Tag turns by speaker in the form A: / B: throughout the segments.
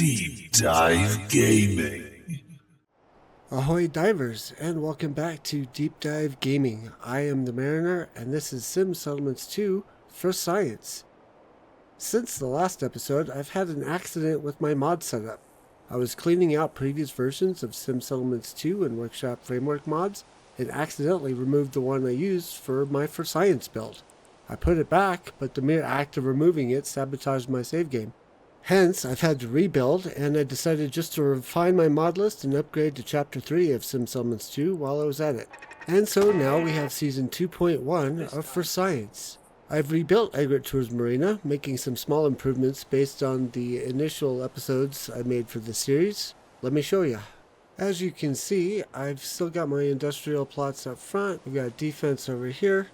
A: Deep Dive Gaming.
B: Ahoy divers, and welcome back to Deep Dive Gaming. I am the Mariner, and this is Sim Settlements 2 for Science. Since the last episode, I've had an accident with my mod setup. I was cleaning out previous versions of Sim Settlements 2 and Workshop Framework mods, and accidentally removed the one I used for my For Science build. I put it back, but the mere act of removing it sabotaged my save game. Hence, I've had to rebuild, and I decided just to refine my mod list and upgrade to Chapter 3 of Sim Settlements 2 while I was at it. And so now we have Season 2.1 of For Science. I've rebuilt Egret Tours Marina, making some small improvements based on the initial episodes I made for the series. Let me show you. As you can see, I've still got my industrial plots up front. We've got defense over here.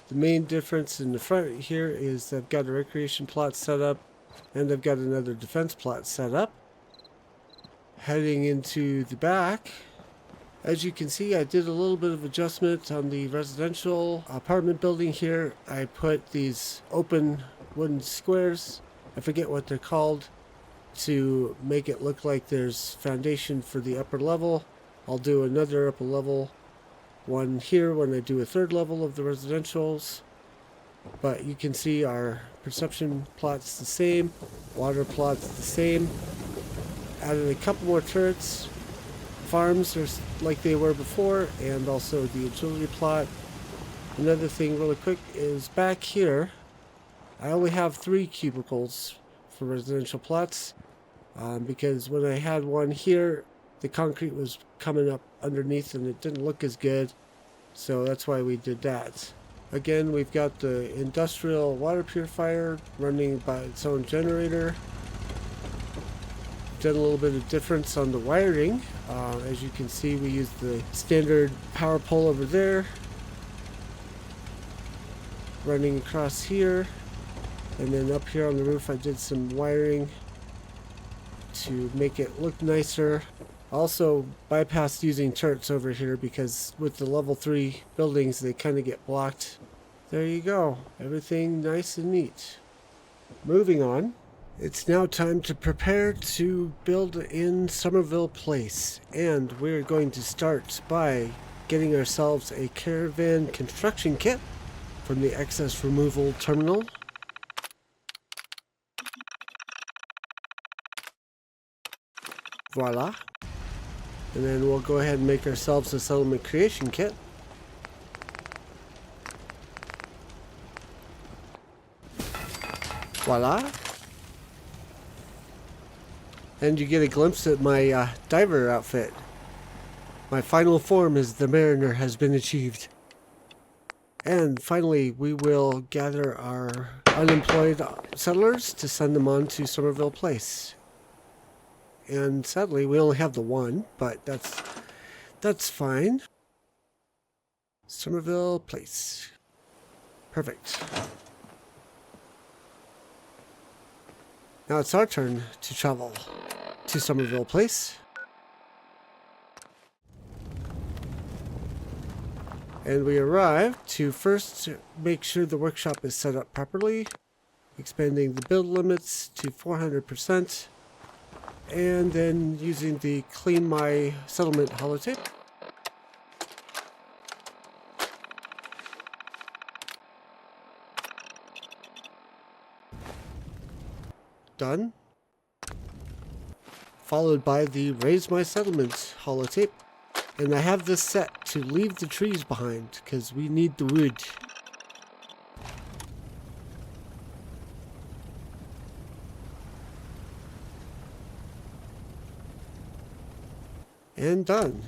B: The main difference in the front here is I've got a recreation plot set up, and I've got another defense plot set up. Heading into the back, as you can see, I did a little bit of adjustment on the residential apartment building here. I put these open wooden squares, I forget what they're called, to make it look like there's foundation for the upper level. I'll do another upper level one here when I do a third level of the residentials. But you can see our perception plot's the same, water plot's the same. Added a couple more turrets. Farms are like they were before, and also the agility plot. Another thing really quick is back here, I only have 3 cubicles for residential plots, because when I had one here, the concrete was coming up underneath and it didn't look as good, so that's why we did that. Again, we've got the industrial water purifier running by its own generator. Done a little bit of difference on the wiring. As you can see, we use the standard power pole over there, running across here, and then up here on the roof I did some wiring to make it look nicer. Also bypassed using turrets over here because with the level 3 buildings they kind of get blocked. There you go, everything nice and neat. Moving on, it's now time to prepare to build in Somerville Place, and we're going to start by getting ourselves a caravan construction kit from the excess removal terminal. Voila. And then we'll go ahead and make ourselves a settlement creation kit. Voila. And you get a glimpse at my diver outfit. My final form as the Mariner has been achieved. And finally, we will gather our unemployed settlers to send them on to Somerville Place. And sadly, we only have the one, but that's fine. Somerville Place. Perfect. Now it's our turn to travel to Somerville Place. And we arrive to first make sure the workshop is set up properly, expanding the build limits to 400%. And then using the Clean My Settlement holotape. Done. Followed by the Raise My Settlement holotape. And I have this set to leave the trees behind because we need the wood. And done.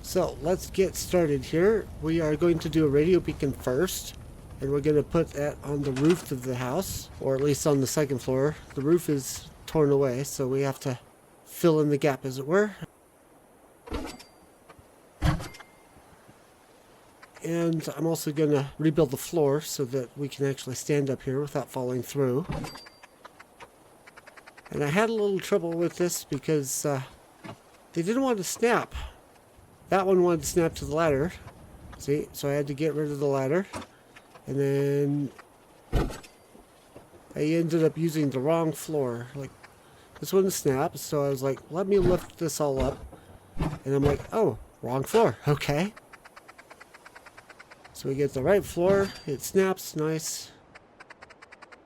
B: So let's get started here. We are going to do a radio beacon first, and we're going to put that on the roof of the house, or at least on the second floor. The roof is torn away, so we have to fill in the gap, as it were. And I'm also going to rebuild the floor so that we can actually stand up here without falling through. And I had a little trouble with this because they didn't want to snap. That one wanted to snap to the ladder. See? So I had to get rid of the ladder. And then I ended up using the wrong floor. Like, this wouldn't snap, so I was like, let me lift this all up. And I'm like, oh, wrong floor. Okay. So we get the right floor. It snaps. Nice.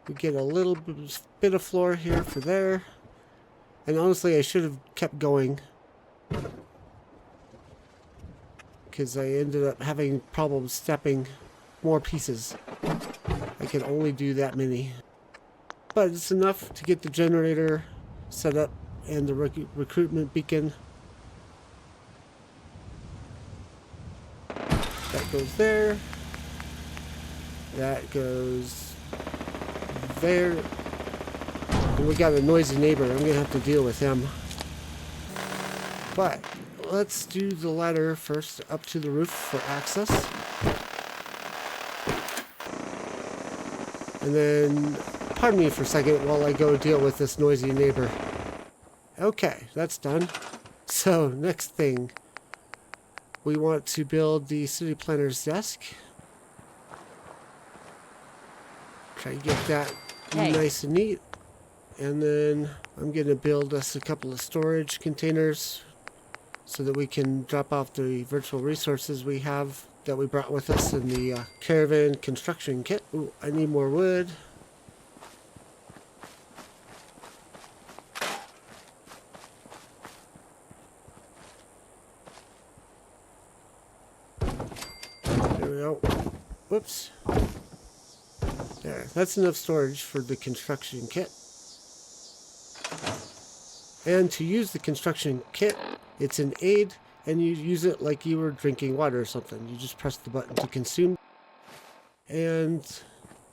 B: We get a little bit of floor here for there. And honestly, I should have kept going, because I ended up having problems stepping more pieces. I can only do that many. But it's enough to get the generator set up and the recruitment beacon. That goes there. That goes there. And we got a noisy neighbor. I'm going to have to deal with him. But let's do the ladder first up to the roof for access. And then, pardon me for a second while I go deal with this noisy neighbor. Okay, that's done. So, next thing. We want to build the city planner's desk. Try to get that nice and neat. And then I'm going to build us a couple of storage containers so that we can drop off the virtual resources we have that we brought with us in the caravan construction kit. Ooh, I need more wood. There we go. Whoops. There. That's enough storage for the construction kit. And to use the construction kit, it's an aid, and you use it like you were drinking water or something. You just press the button to consume. And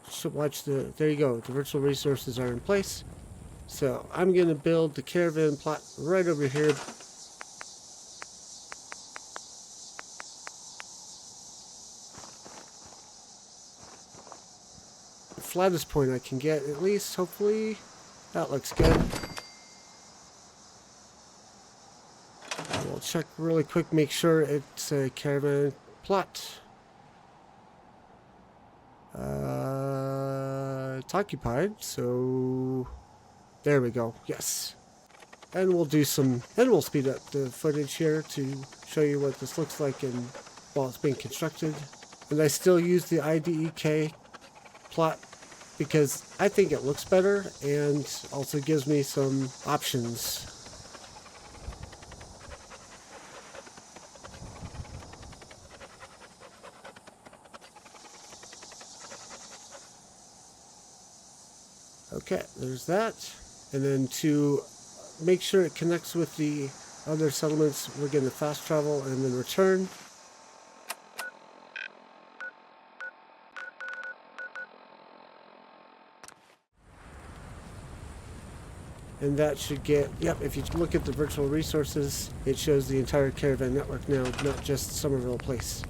B: so watch there you go. The virtual resources are in place. So I'm going to build the caravan plot right over here. The flattest point I can get, at least, hopefully. That looks good. We'll check really quick, make sure it's a caravan plot. It's occupied, so there we go. Yes. And we'll do some, and we'll speed up the footage here to show you what this looks like while it's being constructed. And I still use the IDEK plot because I think it looks better and also gives me some options. Okay, there's that. And then to make sure it connects with the other settlements, we're going to fast travel and then return. And that should get, yep, if you look at the virtual resources, it shows the entire caravan network now, not just Somerville Place.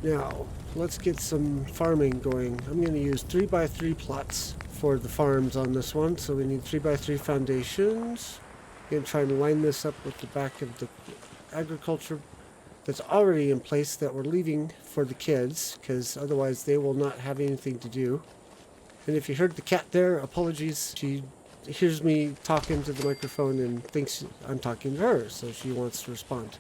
B: Now, let's get some farming going. I'm going to use 3x3 plots for the farms on this one, so we need 3x3 foundations. I'm going to try and line this up with the back of the agriculture that's already in place that we're leaving for the kids, because otherwise they will not have anything to do. And if you heard the cat there, apologies. She hears me talking to the microphone and thinks I'm talking to her, so she wants to respond.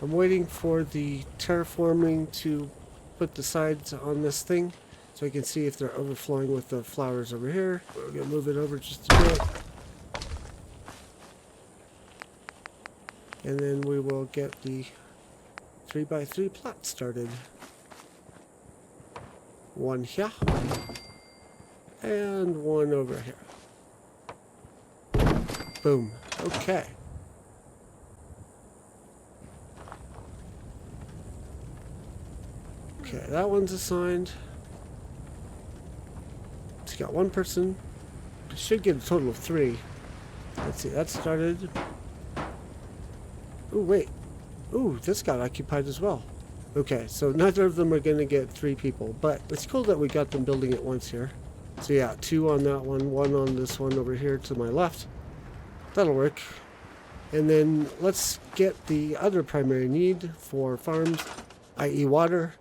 B: I'm waiting for the terraforming to put the sides on this thing so I can see if they're overflowing with the flowers over here. We're going to move it over just a bit. And then we will get the 3x3 plot started. One here. And one over here. Boom. Okay. Okay, that one's assigned. It's got one person. It should get a total of 3. Let's see, that started. Oh, wait. Ooh, this got occupied as well. Okay, so neither of them are going to get 3 people, but it's cool that we got them building at once here. So yeah, 2 on that one, 1 on this one over here to my left. That'll work. And then let's get the other primary need for farms, i.e. water.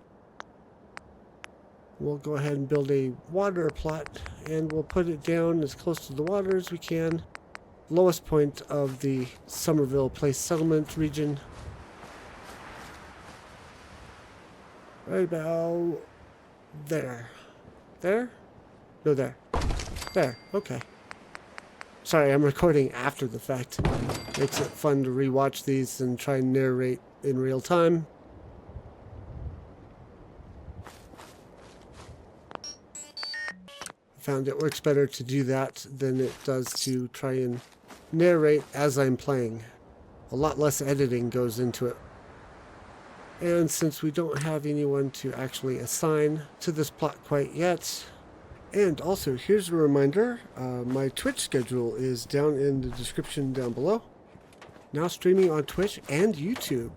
B: We'll go ahead and build a water plot, and we'll put it down as close to the water as we can. Lowest point of the Somerville Place settlement region. Right about there. There? No, there. There, okay. Sorry, I'm recording after the fact. Makes it fun to rewatch these and try and narrate in real time. I found it works better to do that than it does to try and narrate as I'm playing. A lot less editing goes into it. And since we don't have anyone to actually assign to this plot quite yet, and also here's a reminder, my Twitch schedule is down in the description down below. Now streaming on Twitch and YouTube.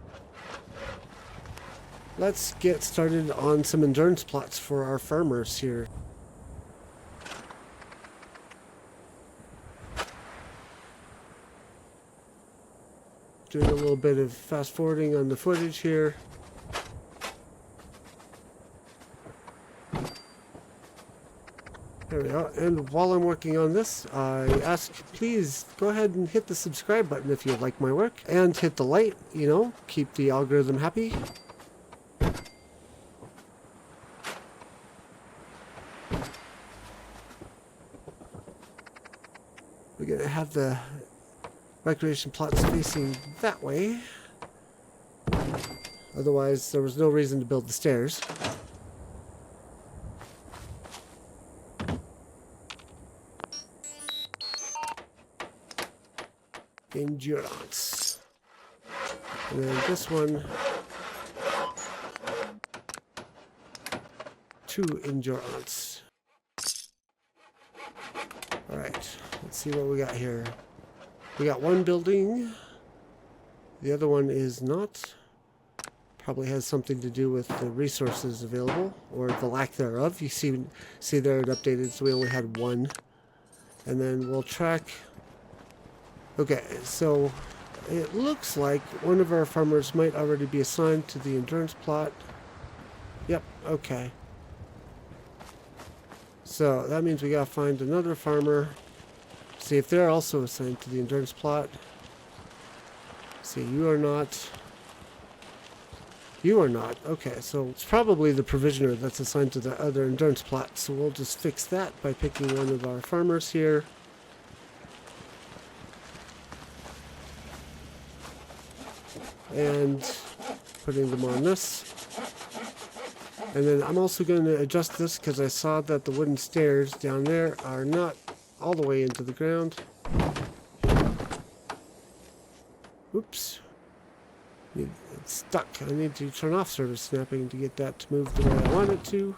B: Let's get started on some endurance plots for our farmers here. Doing a little bit of fast forwarding on the footage here. There we go. And while I'm working on this, I ask please go ahead and hit the subscribe button if you like my work. And hit the like, you know, keep the algorithm happy. We're going to have the recreation plots facing that way. Otherwise, there was no reason to build the stairs. Endurance. And then this one, 2 endurance. Alright, let's see what we got here. We got one building. The other one is not. Probably has something to do with the resources available, or the lack thereof. You see there it updated, so we only had one. And then we'll track. Okay, so it looks like one of our farmers might already be assigned to the endurance plot. Yep, okay. So that means we gotta find another farmer. See if they're also assigned to the endurance plot. See, you are not. You are not. Okay, so it's probably the provisioner that's assigned to the other endurance plot. So we'll just fix that by picking one of our farmers here. And putting them on this. And then I'm also going to adjust this because I saw that the wooden stairs down there are not all the way into the ground. Oops. It's stuck. I need to turn off service snapping to get that to move the way I want it to.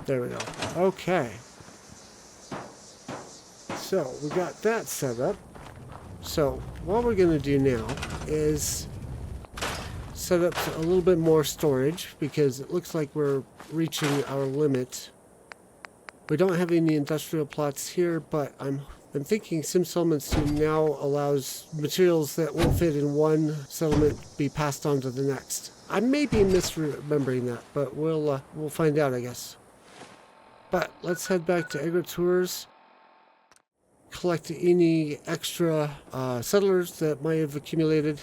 B: There we go. Okay. So we got that set up. So what we're going to do now is set up a little bit more storage because it looks like we're reaching our limit. We don't have any industrial plots here, but I'm thinking Sim Settlements 2 now allows materials that won't fit in one settlement be passed on to the next. I may be misremembering that, but we'll find out, I guess. But let's head back to Egret Tours. Collect any extra settlers that might have accumulated.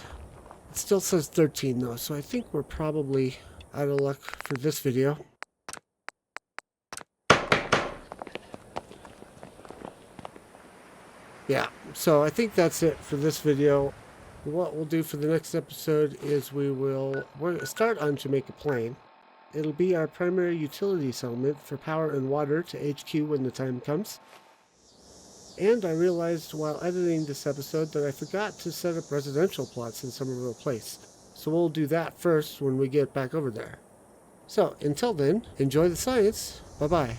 B: It still says 13 though, so I think we're probably out of luck for this video. Yeah, so I think that's it for this video. What we'll do for the next episode is we're start on Jamaica Plain. It'll be our primary utility settlement for power and water to HQ when the time comes. And I realized while editing this episode that I forgot to set up residential plots in Somerville Place. So we'll do that first when we get back over there. So until then, enjoy the science. Bye-bye.